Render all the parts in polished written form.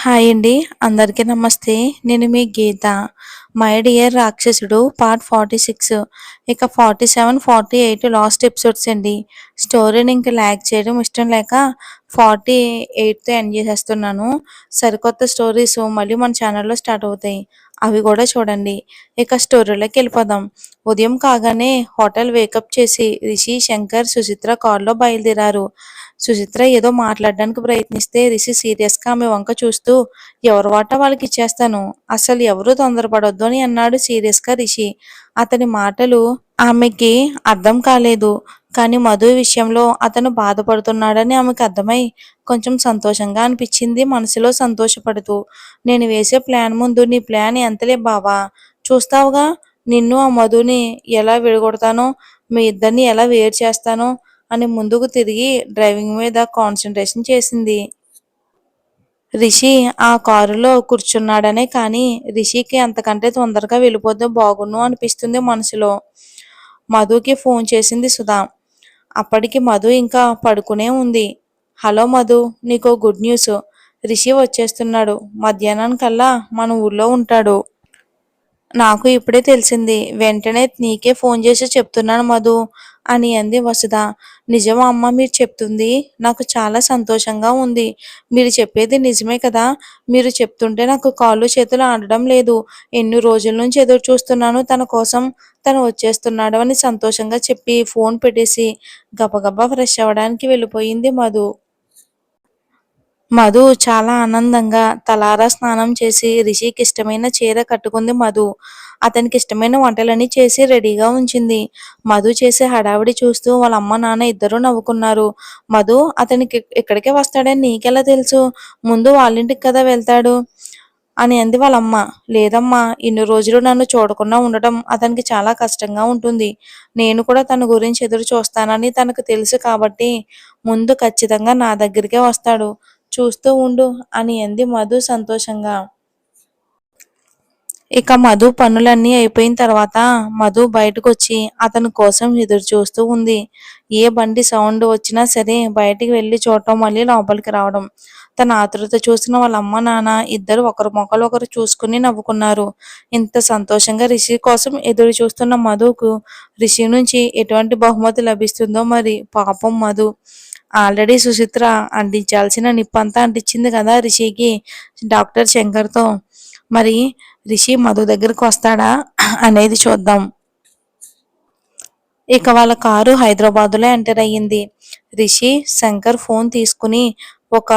Hi అండి. అందరికీ నమస్తే. నేను మీ గీత. 'మై డియర్ రాక్షసుడు' పార్ట్ 46 ఇక 47, 48 లాస్ట్ ఎపిసోడ్స్ అండి. స్టోరీని ఇంక ల్యాగ్ చేయడం ఇష్టం లేక 48తో ఎండ్ చేసేస్తున్నాను. సరికొత్త స్టోరీస్ మళ్ళీ మన ఛానల్‌లో స్టార్ట్ అవుతాయి. అవి కూడా చూడండి. ఇక స్టోరీలోకి వెళ్ళిపోదాం. ఉదయం కాగానే హోటల్ వేకప్ చేసి రిషి, శంకర్, సుచిత్ర కారులో బయలుదేరారు. సుచిత్ర ఏదో మాట్లాడడానికి ప్రయత్నిస్తే రిషి సీరియస్‌గా ఆమె వంక చూస్తూ ఎవరి వాటా వాళ్ళకి ఇచ్చేస్తాను. అసలు ఎవరూ తొందరపడొద్దు అని అన్నాడు సీరియస్‌గా రిషి. అతని మాటలు ఆమెకి అర్థం కాలేదు. కానీ మధు విషయంలో అతను బాధపడుతున్నాడని ఆమెకు అర్థమై కొంచెం సంతోషంగా అనిపించింది మనసులో సంతోషపడుతూ. నేను వేసే ప్లాన్ ముందు నీ ప్లాన్ ఎంతలే బావా! చూస్తావుగా నిన్ను ఆ మధుని ఎలా విడగొడతానో, మీ ఇద్దరిని ఎలా వేరు చేస్తానో అని ముందుకు తిరిగి డ్రైవింగ్ మీద కాన్సంట్రేషన్ చేసింది. రిషి ఆ కారులో కూర్చున్నాడనే కానీ రిషికి అంతకంటే తొందరగా వెళ్ళిపోతే బాగున్ను అనిపిస్తుంది మనసులో. మధుకి ఫోన్ చేసింది సుధా. అప్పటికి మధు ఇంకా పడుకునే ఉంది. హలో మధు, నీకో గుడ్ న్యూస్. రిషి వచ్చేస్తున్నాడు. మధ్యాహ్నానికల్లా మన ఊర్లో ఉంటాడు. నాకు ఇప్పుడే తెలిసింది. వెంటనే నీకే ఫోన్ చేసి చెప్తున్నాను మధు అని అంది వసుధ. నిజమా అమ్మ మీరు చెప్తుంది? నాకు చాలా సంతోషంగా ఉంది. మీరు చెప్పేది నిజమే కదా? మీరు చెప్తుంటే నాకు కాళ్ళు చేతులు ఆడడం లేదు. ఎన్ని రోజుల నుంచి ఎదురు చూస్తున్నాను తన కోసం. తను వచ్చేస్తున్నాడు అని సంతోషంగా చెప్పి ఫోన్ పెట్టేసి గబగబా ఫ్రెష్ అవ్వడానికి వెళ్ళిపోయింది మధు. మధు చాలా ఆనందంగా తలారా స్నానం చేసి రిషికి ఇష్టమైన చీర కట్టుకుంది మధు. అతనికి ఇష్టమైన వంటలన్నీ చేసి రెడీగా ఉంచింది. మధు చేసే హడావిడి చూస్తూ వాళ్ళ అమ్మ నాన్న ఇద్దరూ నవ్వుకున్నారు. మధు అతనికి ఇక్కడికే వస్తాడని నీకెలా తెలుసు? ముందు వాళ్ళింటికి కదా వెళ్తాడు అని అంది వాళ్ళమ్మ. లేదమ్మా, ఇన్ని రోజులు నన్ను చూడకుండా ఉండటం అతనికి చాలా కష్టంగా ఉంటుంది. నేను కూడా తన గురించి ఎదురు చూస్తానని తనకు తెలుసు కాబట్టి ముందు ఖచ్చితంగా నా దగ్గరికే వస్తాడు. చూస్తూ ఉండు అని అంది మధు సంతోషంగా. ఇక మధు పనులన్నీ అయిపోయిన తర్వాత మధు బయటకొచ్చి అతని కోసం ఎదురు చూస్తూ ఉంది. ఏ బండి సౌండ్ వచ్చినా సరే బయటికి వెళ్ళి చూడటం, మళ్ళీ లోపలికి రావడం. తన ఆతృత చూసిన వాళ్ళ అమ్మ నాన్న ఇద్దరు ఒకరి మొక్కలు ఒకరు చూసుకుని నవ్వుకున్నారు. ఇంత సంతోషంగా రిషి కోసం ఎదురు చూస్తున్న మధుకు రిషి నుంచి ఎటువంటి బహుమతి లభిస్తుందో మరి. పాపం మధు. ఆల్రెడీ సుచిత్ర అంటించాల్సిన నిప్పంతా అంటించింది కదా రిషికి డాక్టర్ శంకర్తో. మరి రిషి మధు దగ్గరకు వస్తాడా అనేది చూద్దాం. ఇక వాళ్ళ కారు హైదరాబాదులో ఎంటర్ అయ్యింది. రిషి శంకర్ ఫోన్ తీసుకుని ఒక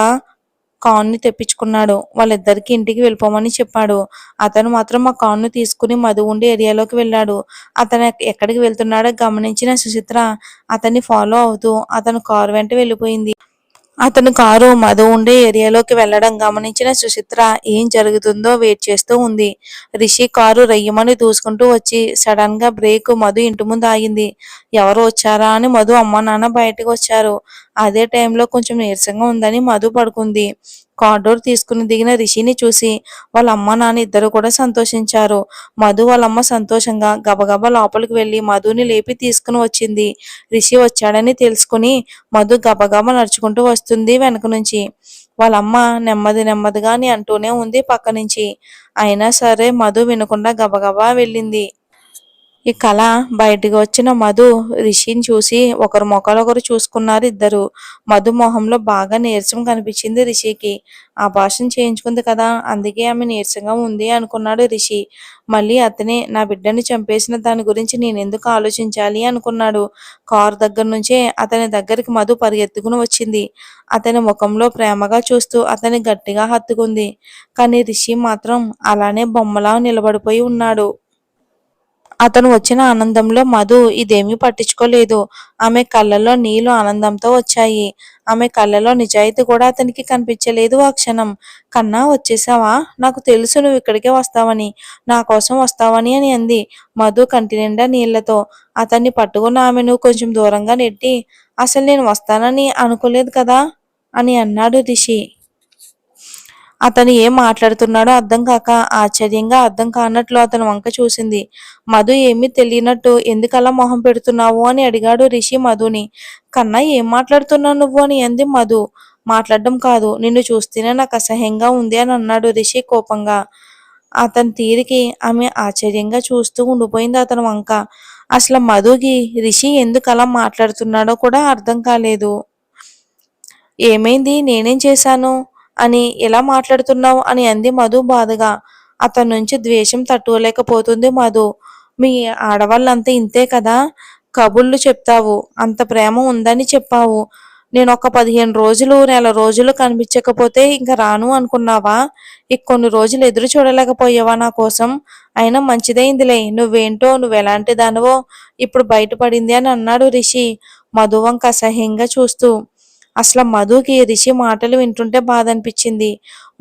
కార్ని తెప్పించుకున్నాడు. వాళ్ళిద్దరికి ఇంటికి వెళ్ళిపోమని చెప్పాడు. అతను మాత్రం ఆ కార్ను తీసుకుని మధు ఉండే ఏరియాలోకి వెళ్ళాడు. అతను ఎక్కడికి వెళ్తున్నాడో గమనించిన సుచిత్ర అతన్ని ఫాలో అవుతూ అతను కారు వెంట వెళ్ళిపోయింది. అతను కారు మధు ఉండే ఏరియాలోకి వెళ్లడం గమనించిన సుచిత్ర ఏం జరుగుతుందో వెయిట్ చేస్తూ ఉంది. రిషి కారు రయ్యమని దూసుకుంటూ వచ్చి సడన్ గా బ్రేక్ మధు ఇంటి ముందు ఆగింది. ఎవరు వచ్చారా అని మధు అమ్మ నాన్న బయటకు వచ్చారు. అదే టైంలో కొంచెం నీరసంగా ఉందని మధు పడుకుంది. కార్ డోర్ తీసుకుని దిగిన రిషిని చూసి వాళ్ళ అమ్మ నాన్న ఇద్దరు కూడా సంతోషించారు. మధు వాళ్ళమ్మ సంతోషంగా గబగబా లోపలికి వెళ్లి మధుని లేపి తీసుకుని వచ్చింది. రిషి వచ్చాడని తెలుసుకుని మధు గబగబా నడుచుకుంటూ వస్తుంది వెనక నుంచి. వాళ్ళమ్మ నెమ్మది నెమ్మదిగా అని అంటూనే ఉంది పక్క నుంచి. అయినా సరే మధు వినకుండా గబగబా వెళ్ళింది. ఈ కళ బయటికి వచ్చిన మధు రిషిని చూసి ఒకరు మొఖాలు ఒకరు చూసుకున్నారు ఇద్దరు. మధు మొహంలో బాగా నీరసం కనిపించింది రిషికి. ఆ భాషను చేయించుకుంది కదా, అందుకే ఆమె నీరసంగా ఉంది అనుకున్నాడు రిషి. మళ్ళీ అతనే నా బిడ్డని చంపేసిన దాని గురించి నేనెందుకు ఆలోచించాలి అనుకున్నాడు. కారు దగ్గర నుంచే అతని దగ్గరికి మధు పరిగెత్తుకుని వచ్చింది. అతని ముఖంలో ప్రేమగా చూస్తూ అతన్ని గట్టిగా హత్తుకుంది. కానీ రిషి మాత్రం అలానే బొమ్మలా నిలబడిపోయి ఉన్నాడు. అతను వచ్చిన ఆనందంలో మధు ఇదేమీ పట్టించుకోలేదు. ఆమె కళ్ళల్లో నీళ్లు ఆనందంతో వచ్చాయి. ఆమె కళ్ళలో నిజాయితీ కూడా అతనికి కనిపించలేదు ఆ క్షణం. కన్నా వచ్చేసావా? నాకు తెలుసు నువ్వు ఇక్కడికే వస్తావని, నా కోసం వస్తావని అని అంది మధు కంటి నిండా నీళ్లతో. అతన్ని పట్టుకున్న ఆమెను కొంచెం దూరంగా నెట్టి అసలు నేను వస్తానని అనుకోలేదు కదా అని అన్నాడు రిషి. అతను ఏం మాట్లాడుతున్నాడో అర్థం కాక ఆశ్చర్యంగా అర్థం కానట్లు అతని వంక చూసింది. మధు ఏమీ తెలియనట్టు ఎందుకలా మొహం పెడుతున్నావు అని అడిగాడు రిషి మధుని. కన్నా ఏం మాట్లాడుతున్నావు నువ్వు అని అంది మధు. మాట్లాడడం కాదు, నిన్ను చూస్తేనే నాకు అసహ్యంగా ఉంది అని అన్నాడు రిషి కోపంగా. అతని తీరుకి ఆమె ఆశ్చర్యంగా చూస్తూ ఉండిపోయింది అతని వంక. అసలు మధుకి రిషి ఎందుకు అలా మాట్లాడుతున్నాడో కూడా అర్థం కాలేదు. ఏమైంది, నేనేం చేశాను అని ఇలా మాట్లాడుతున్నావు అని అంది మధు బాధగా. అతని నుంచి ద్వేషం తట్టుకోలేకపోతుంది మధు. మీ ఆడవాళ్ళంతా ఇంతే కదా, కబుర్లు చెప్తావు, అంత ప్రేమ ఉందని చెప్పావు. నేను ఒక 15 రోజులు నెల రోజులు కనిపించకపోతే ఇంక రాను అనుకున్నావా? ఇక కొన్ని రోజులు ఎదురు చూడలేకపోయావా నా కోసం? అయినా మంచిదైందిలే, నువ్వేంటో నువ్వెలాంటి దానివో ఇప్పుడు బయటపడింది అని అన్నాడు రిషి మధు వంక అసహ్యంగా చూస్తూ. అసలు మధుకి రిషి మాటలు వింటుంటే బాధ అనిపించింది.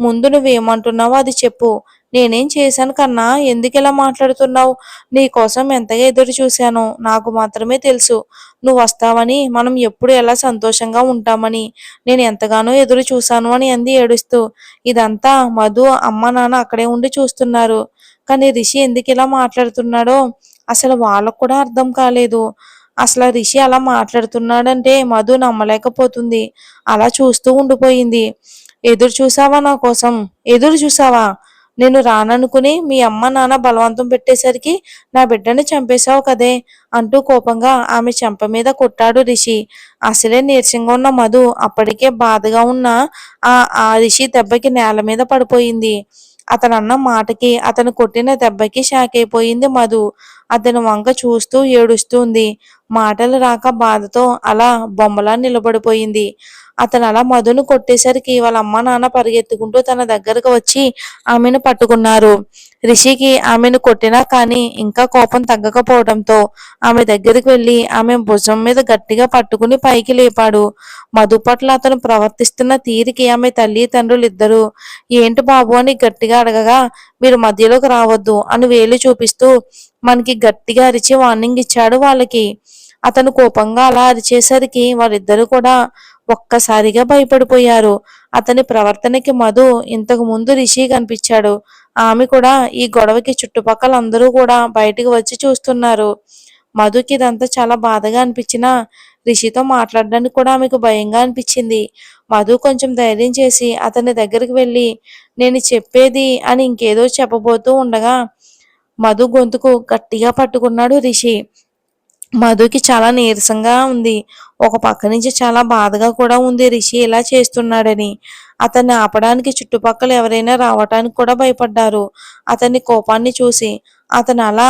ముందు నువ్వేమంటున్నావో అది చెప్పు. నేనేం చేశాను కన్నా, ఎందుకు ఇలా మాట్లాడుతున్నావు? నీకోసం ఎంతగా ఎదురు చూశానో నాకు మాత్రమే తెలుసు. నువ్వు వస్తావని, మనం ఎప్పుడు ఎలా సంతోషంగా ఉంటామని నేను ఎంతగానో ఎదురు చూశాను అని అంది ఏడుస్తూ. ఇదంతా మధు అమ్మ నాన్న అక్కడే ఉండి చూస్తున్నారు. కానీ రిషి ఎందుకు ఇలా మాట్లాడుతున్నాడో అసలు వాళ్ళకు కూడా అర్థం కాలేదు. అసలు రిషి అలా మాట్లాడుతున్నాడంటే మధు నమ్మలేకపోతుంది. అలా చూస్తూ ఉండిపోయింది. ఎదురు చూసావా నా కోసం? ఎదురు చూసావా? నేను రాననుకుని మీ అమ్మ నాన్న బలవంతం పెట్టేసరికి నా బిడ్డని చంపేశావు కదే అంటూ కోపంగా ఆమె చెంప మీద కొట్టాడు రిషి. అసలే నీరసంగా ఉన్న మధు అప్పటికే బాధగా ఉన్న ఆ ఆ రిషి దెబ్బకి నేల మీద పడిపోయింది. అతనన్న మాటకి, అతను కొట్టిన దెబ్బకి షాక్ అయిపోయింది మధు. అతని వంక చూస్తూ ఏడుస్తుంది. మాటలు రాక బాధతో అలా బొమ్మలా నిలబడిపోయింది. అతను అలా మధును కొట్టేసరికి వాళ్ళ అమ్మ నాన్న పరిగెత్తుకుంటూ తన దగ్గరకు వచ్చి ఆమెను పట్టుకున్నారు. రిషికి ఆమెను కొట్టినా కానీ ఇంకా కోపం తగ్గకపోవడంతో ఆమె దగ్గరికి వెళ్ళి ఆమె భుజం మీద గట్టిగా పట్టుకుని పైకి లేపాడు. మధు పట్ల అతను ప్రవర్తిస్తున్న తీరికి ఆమె తల్లి తండ్రులు ఇద్దరు ఏంటి బాబు అని గట్టిగా అడగగా, మీరు మధ్యలోకి రావద్దు అని వేలు చూపిస్తూ మనకి గట్టిగా అరిచి వార్నింగ్ ఇచ్చాడు వాళ్ళకి. అతను కోపంగా అలా అరిచేసరికి వారిద్దరూ కూడా ఒక్కసారిగా భయపడిపోయారు. అతని ప్రవర్తనకి మధు ఇంతకు ముందు రిషి కనిపించాడు. ఆమె కూడా ఈ గొడవకి చుట్టుపక్కల అందరూ కూడా బయటికి వచ్చి చూస్తున్నారు. మధుకి ఇదంతా చాలా బాధగా అనిపించినా రిషితో మాట్లాడడానికి కూడా ఆమెకు భయంగా అనిపించింది. మధు కొంచెం ధైర్యం చేసి అతని దగ్గరికి వెళ్ళి నేను చెప్పేది అని ఇంకేదో చెప్పబోతూ ఉండగా మధు గొంతుకు గట్టిగా పట్టుకున్నాడు రిషి. మధుకి చాలా నీరసంగా ఉంది. ఒక పక్క నుంచి చాలా బాధగా కూడా ఉంది రిషి ఇలా చేస్తున్నాడని. అతన్ని ఆపడానికి చుట్టుపక్కల ఎవరైనా రావటానికి కూడా భయపడ్డారు. అతని కోపాన్ని చూసి అతను అలా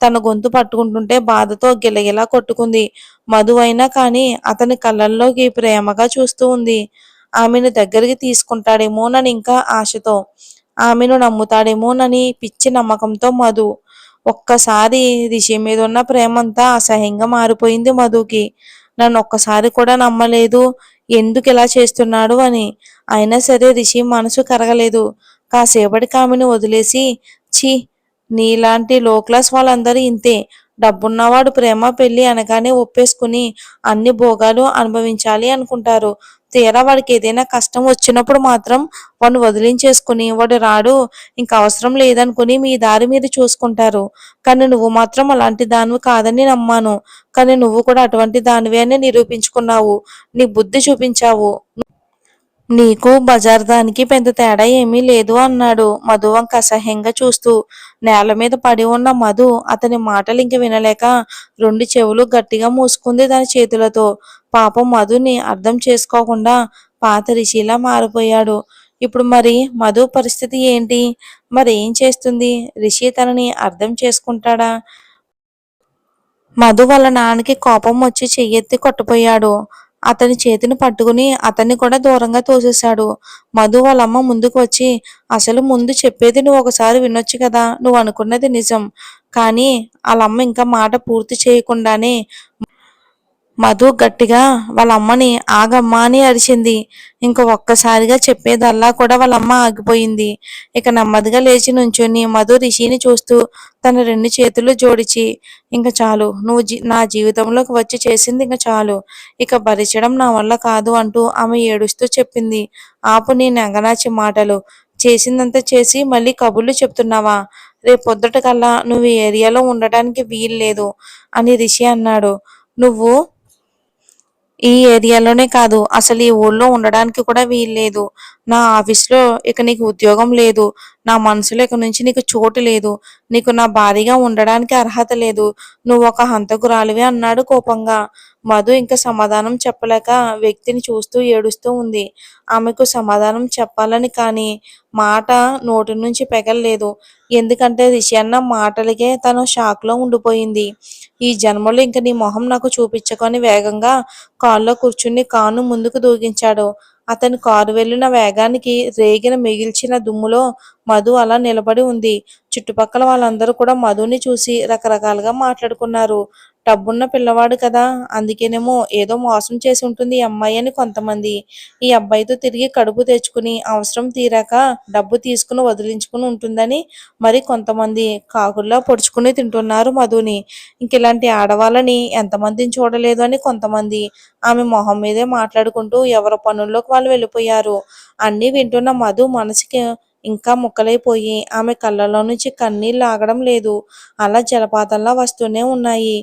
తన గొంతు పట్టుకుంటుంటే బాధతో గిలగిలా కొట్టుకుంది. మధు అయినా కానీ అతని కళ్ళల్లోకి ప్రేమగా చూస్తూ ఉంది. ఆమెను దగ్గరికి తీసుకుంటాడేమోనని ఇంకా ఆశతో, ఆమెను నమ్ముతాడేమోనని పిచ్చి నమ్మకంతో మధు. ఒక్కసారి రిషి మీద ఉన్న ప్రేమంతా అసహ్యంగా మారిపోయింది మధుకి. నన్ను ఒక్కసారి కూడా నమ్మలేదు, ఎందుకు ఇలా చేస్తున్నాడు అని. అయినా సరే రిషి మనసు కరగలేదు. కాసేపటికి ఆమెను వదిలేసి, ఛీ, నీలాంటి లో క్లాస్ వాళ్ళందరూ ఇంతే. డబ్బున్నవాడు ప్రేమ పెళ్లి అనగానే ఒప్పేసుకుని అన్ని భోగాలు అనుభవించాలి అనుకుంటారు. తీరా వాడికి ఏదైనా కష్టం వచ్చినప్పుడు మాత్రం వాడిని వదిలించేసుకుని వాడు రాడు, ఇంక అవసరం లేదనుకుని మీ దారి మీరు చూసుకుంటారు. కానీ నువ్వు మాత్రం అలాంటి దానివి కాదని నమ్మాను. కానీ నువ్వు కూడా అటువంటి దానివే అని నిరూపించుకున్నావు. నీ బుద్ధి చూపించావు. నీకు బజార్ దానికి పెద్ద తేడా ఏమీ లేదు అన్నాడు మధు వంక అసహ్యంగా చూస్తూ. నేల మీద పడి ఉన్న మధు అతని మాటలు ఇంక వినలేక రెండు చెవులు గట్టిగా మూసుకుంది తన చేతులతో. పాపం మధుని అర్థం చేసుకోకుండా పాత రిషిలా మారిపోయాడు. ఇప్పుడు మరి మధు పరిస్థితి ఏంటి? మరి ఏం చేస్తుంది? రిషి తనని అర్థం చేసుకుంటాడా? మధు వాళ్ళ నాన్నకి కోపం వచ్చి చెయ్యెత్తి కొట్టపోయాడు. అతని చేతిని పట్టుకుని అతన్ని కూడా దూరంగా తోసేశాడు. మధు వాళ్ళమ్మ ముందుకు వచ్చి అసలు ముందు చెప్పేది నువ్వు ఒకసారి వినొచ్చు కదా, నువ్వు అనుకున్నది నిజం. కానీ వాళ్ళమ్మ ఇంకా మాట పూర్తి చేయకుండానే మధు గట్టిగా వాళ్ళ అమ్మని ఆగమ్మా అని అరిచింది. ఇంక ఒక్కసారిగా చెప్పేదల్లా కూడా వాళ్ళమ్మ ఆగిపోయింది. ఇక నెమ్మదిగా లేచి నుంచుని మధు రిషిని చూస్తూ తన రెండు చేతులు జోడించి, ఇంక చాలు, నువ్వు నా జీవితంలోకి వచ్చి చేసింది ఇంక చాలు, ఇక భరించడం నా వల్ల కాదు అంటూ ఆమె ఏడుస్తూ చెప్పింది. ఆపు నీ నెగనాచి మాటలు. చేసిందంతా చేసి మళ్ళీ కబుర్లు చెప్తున్నావా? రేపొద్దుట కల్లా నువ్వు ఈ ఏరియాలో ఉండటానికి వీల్లేదు అని రిషి అన్నాడు. నువ్వు ఈ ఏరియాలోనే కాదు, అసలు ఈ ఊళ్ళో ఉండడానికి కూడా వీల్లేదు. నా ఆఫీస్‌లో ఇక నీకు ఉద్యోగం లేదు. నా మనసులో ఇక నుంచి నీకు చోటు లేదు. నీకు నా భార్యగా ఉండడానికి అర్హత లేదు. నువ్వొక హంతకురాలివి అన్నాడు కోపంగా. మధు ఇంక సమాధానం చెప్పలేక వ్యక్తిని చూస్తూ ఏడుస్తూ ఉంది. ఆమెకు సమాధానం చెప్పాలని కానీ మాట నోటి నుంచి పెగల్లేదు. ఎందుకంటే రిషి అన్న మాటలకే తను షాక్‌లో ఉండిపోయింది. ఈ జన్మలో ఇంక నీ మొహం నాకు చూపించకు అని వేగంగా కారులో కూర్చుని కారును ముందుకు దూకించాడు. అతని కారు వెళ్ళిన వేగానికి రేగిన మిగిల్చిన దుమ్ములో మధు అలా నిలబడి ఉంది. చుట్టుపక్కల వాళ్ళందరూ కూడా మధుని చూసి రకరకాలుగా మాట్లాడుకున్నారు. డబ్బున్న పిల్లవాడు కదా, అందుకేనేమో ఏదో మోసం చేసి ఉంటుంది ఈ అమ్మాయి అని కొంతమంది. ఈ అబ్బాయితో తిరిగి కడుపు తెచ్చుకుని అవసరం తీరాక డబ్బు తీసుకుని వదిలించుకుని ఉంటుందని మరి కొంతమంది కాకుల్లా పొడుచుకుని తింటున్నారు మధుని. ఇంకిలాంటి ఆడవాళ్ళని ఎంతమందిని చూడలేదు అని కొంతమంది. ఆమె మొహం మీదే మాట్లాడుకుంటూ ఎవరి పనుల్లోకి వాళ్ళు వెళ్ళిపోయారు. అన్నీ వింటున్న మధు మనసుకి ఇంకా ముక్కలైపోయి ఆమె కళ్ళలో నుంచి కన్నీళ్ళు ఆగడం లేదు. అలా జలపాతంలా వస్తూనే ఉన్నాయి.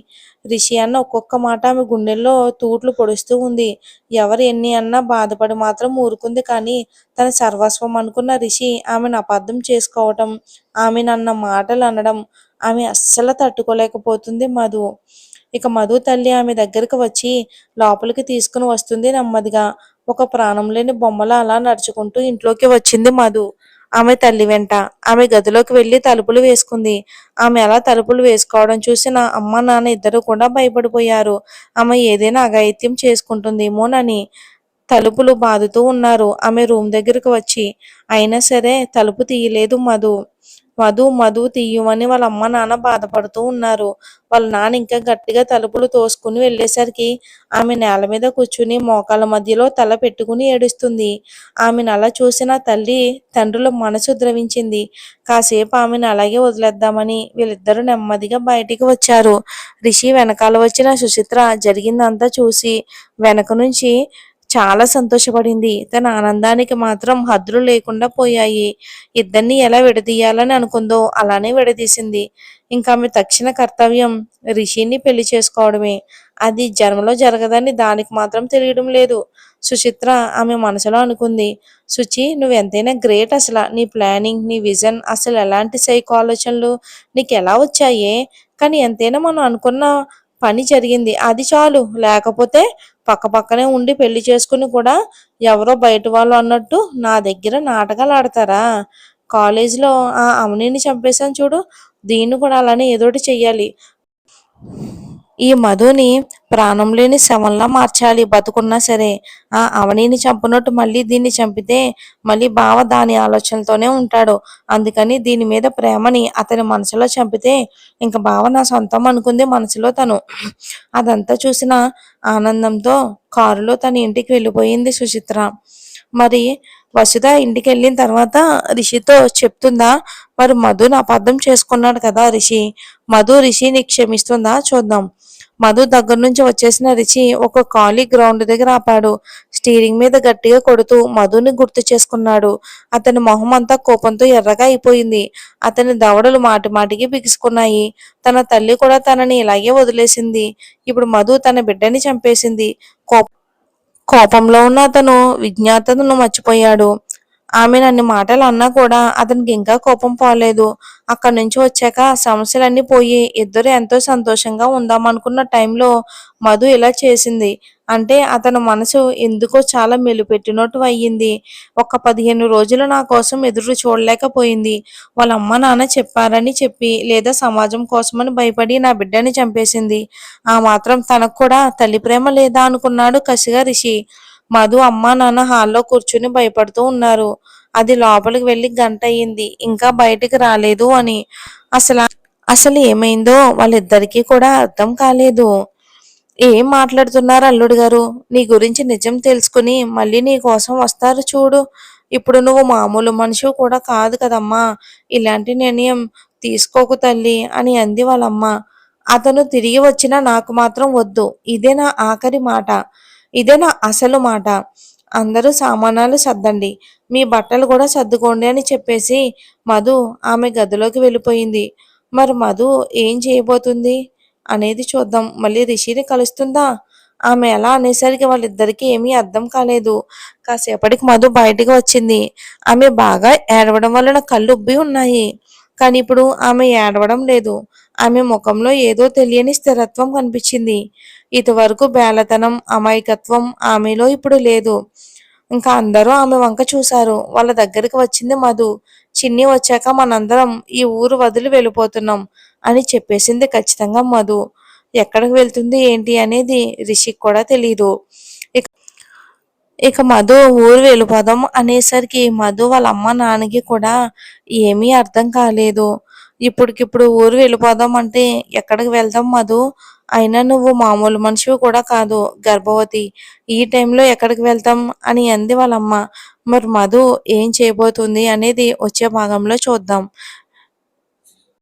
రిషి అన్న ఒక్కొక్క మాట ఆమె గుండెల్లో తూట్లు పొడుస్తూ ఉంది. ఎవరు ఎన్ని అన్నా బాధపడి మాత్రం ఊరుకుంది కానీ తన సర్వస్వం అనుకున్న రిషి ఆమెను అపార్థం చేసుకోవటం, ఆమెనన్న మాటలు అనడం ఆమె అస్సలు తట్టుకోలేకపోతుంది మధు. ఇక మధు తల్లి ఆమె దగ్గరకు వచ్చి లోపలికి తీసుకుని వస్తుంది నెమ్మదిగా. ఒక ప్రాణం లేని బొమ్మలా అలా నడుచుకుంటూ ఇంట్లోకి వచ్చింది మధు. ఆమె తల్లి వెంట ఆమె గదిలోకి వెళ్ళి తలుపులు వేసుకుంది. ఆమె అలా తలుపులు వేసుకోవడం చూసిన అమ్మ నాన్న ఇద్దరు కూడా భయపడిపోయారు. ఆమె ఏదైనా అఘాయిత్యం చేసుకుంటుందేమోనని తలుపులు బాదుతూ ఉన్నారు ఆమె రూమ్ దగ్గరకు వచ్చి. అయినా సరే తలుపు తీయలేదు మధు. మధు మధు తీయమని వాళ్ళ అమ్మ నాన్న బాధపడుతూ ఉన్నారు. వాళ్ళ నాన్న ఇంకా గట్టిగా తలుపులు తోసుకుని వెళ్ళేసరికి ఆమె నేల మీద కూర్చుని మోకాళ్ళ మధ్యలో తల పెట్టుకుని ఏడుస్తుంది. ఆమెను అలా చూసిన తల్లి తండ్రుల మనసు ద్రవించింది. కాసేపు ఆమెను అలాగే వదిలేద్దామని వీళ్ళిద్దరూ నెమ్మదిగా బయటికి వచ్చారు. రిషి వెనకాల వచ్చిన సుచిత్ర జరిగిందంతా చూసి వెనక నుంచి చాలా సంతోషపడింది. తన ఆనందానికి మాత్రం హద్దులు లేకుండా పోయాయి. ఇద్దరిని ఎలా విడదీయాలని అనుకుందో అలానే విడదీసింది. ఇంకా ఆమె తక్షణ కర్తవ్యం రిషిని పెళ్లి చేసుకోవడమే. అది జన్మలో జరగదని దానికి మాత్రం తెలియడం లేదు. సుచిత్ర ఆమె మనసులో అనుకుంది. సుచి, నువ్వు ఎంతైనా గ్రేట్ అసలు. నీ ప్లానింగ్, నీ విజన్, అసలు ఎలాంటి సైకో ఆలోచనలు నీకు ఎలా వచ్చాయే? కానీ ఎంతైనా మనం అనుకున్న పని జరిగింది. అది చాలు. లేకపోతే పక్కపక్కనే ఉండి పెళ్లి చేసుకుని కూడా ఎవరో బయట వాళ్ళు అన్నట్టు నా దగ్గర నాటకాలు ఆడతారా? కాలేజీలో ఆ అవనిని చంపేశాను చూడు, దీన్ని కూడా అలానే ఏదోటి చెయ్యాలి. ఈ మధుని ప్రాణం లేని శవంలా మార్చాలి బతుకున్నా సరే. ఆ అవనిని చంపునట్టు మళ్ళీ దీన్ని చంపితే మళ్ళీ బావ దాని ఆలోచనలతోనే ఉంటాడు. అందుకని దీని మీద ప్రేమని అతని మనసులో చంపితే ఇంక బావ నా సొంతం అనుకుంది మనసులో తను. అదంతా చూసిన ఆనందంతో కారులో తన ఇంటికి వెళ్ళిపోయింది సుచిత్ర. మరి వసుధ ఇంటికి వెళ్ళిన తర్వాత రిషితో చెప్తుందా? మరి మధుని అపార్థం చేసుకున్నాడు కదా రిషి. మధు రిషిని క్షమిస్తుందా చూద్దాం. మధు దగ్గర నుంచి వచ్చేసిన రిషి ఒక ఖాళీ గ్రౌండ్ దగ్గర ఆపాడు. స్టీరింగ్ మీద గట్టిగా కొడుతూ మధుని గుర్తు చేసుకున్నాడు. అతని మొహం అంతా కోపంతో ఎర్రగా అయిపోయింది. అతని దవడలు మాటి మాటికి బిగుసుకున్నాయి. తన తల్లి కూడా తనని ఇలాగే వదిలేసింది. ఇప్పుడు మధు తన బిడ్డని చంపేసింది. కోపంలో ఉన్న అతను విజ్ఞాతను మర్చిపోయాడు. ఆమె అన్ని మాటలు అన్నా కూడా అతనికి ఇంకా కోపం పోలేదు. అక్కడి నుంచి వచ్చాక సమస్యలన్నీ పోయి ఇద్దరు ఎంతో సంతోషంగా ఉందామనుకున్న టైంలో మధు ఇలా చేసింది. అంటే అతని మనసు ఎందుకో చాలా మెలిపెట్టినట్టు అయ్యింది. ఒక 15 రోజులు నా కోసం ఎదురు చూడలేకపోయింది. వాళ్ళ అమ్మ నాన్న చెప్పారని చెప్పి లేదా సమాజం కోసమని భయపడి నా బిడ్డని చంపేసింది. ఆ మాత్రం తనకు కూడా తల్లి ప్రేమ లేదా అనుకున్నాడు కసిగా రిషి. మధు అమ్మా నాన్న హాల్లో కూర్చుని భయపడుతూ ఉన్నారు. అది లోపలికి వెళ్ళి గంట అయ్యింది ఇంకా బయటికి రాలేదు అని. అసలు అసలు ఏమైందో వాళ్ళిద్దరికీ కూడా అర్థం కాలేదు. ఏం మాట్లాడుతున్నారు అల్లుడు గారు? నీ గురించి నిజం తెలుసుకుని మళ్ళీ నీ కోసం వస్తారు చూడు. ఇప్పుడు నువ్వు మామూలు మనిషివి కూడా కాదు కదమ్మా. ఇలాంటి నిర్ణయం తీసుకోకు తల్లి అని అంది వాళ్ళమ్మ. అతను తిరిగి వచ్చినా నాకు మాత్రం వద్దు. ఇదే నా ఆఖరి మాట. ఇదే నా అసలు మాట. అందరూ సామానాలు సర్దండి. మీ బట్టలు కూడా సర్దుకోండి అని చెప్పేసి మధు ఆమె గదిలోకి వెళ్ళిపోయింది. మరి మధు ఏం చేయబోతుంది అనేది చూద్దాం. మళ్ళీ రిషిని కలుస్తుందా? ఆమె ఎలా అనేసరికి వాళ్ళిద్దరికీ ఏమీ అర్థం కాలేదు. కాసేపటికి మధు బయటికి వచ్చింది. ఆమె బాగా ఏడవడం వలన కళ్ళు ఉబ్బి ఉన్నాయి. కానీ ఇప్పుడు ఆమె ఏడవడం లేదు. ఆమె ముఖంలో ఏదో తెలియని స్థిరత్వం కనిపించింది. ఇదివరకు బేలతనం, అమాయకత్వం ఆమెలో ఇప్పుడు లేదు. ఇంకా అందరూ ఆమె వంక చూశారు. వాళ్ళ దగ్గరికి వచ్చింది మధు. చిన్ని వచ్చాక మనందరం ఈ ఊరు వదిలి వెళ్ళిపోతున్నాం అని చెప్పేసింది ఖచ్చితంగా మధు. ఎక్కడికి వెళ్తుంది ఏంటి అనేది రిషికి కూడా తెలీదు. ఇక ఇక మధు ఊరు వెళ్ళిపోదాం అనేసరికి మధు వాళ్ళ అమ్మ నాన్నకి కూడా ఏమీ అర్థం కాలేదు. ఇప్పటికిప్పుడు ఊరు వెళ్ళిపోదాం అంటే ఎక్కడికి వెళ్దాం మధు? అయినా నువ్వు మామూలు మనిషివి కూడా కాదు, గర్భవతి. ఈ టైంలో ఎక్కడికి వెళ్తాం అని అంది వాళ్ళమ్మ. మరి మధు ఏం చేయబోతుంది అనేది వచ్చే భాగంలో చూద్దాం.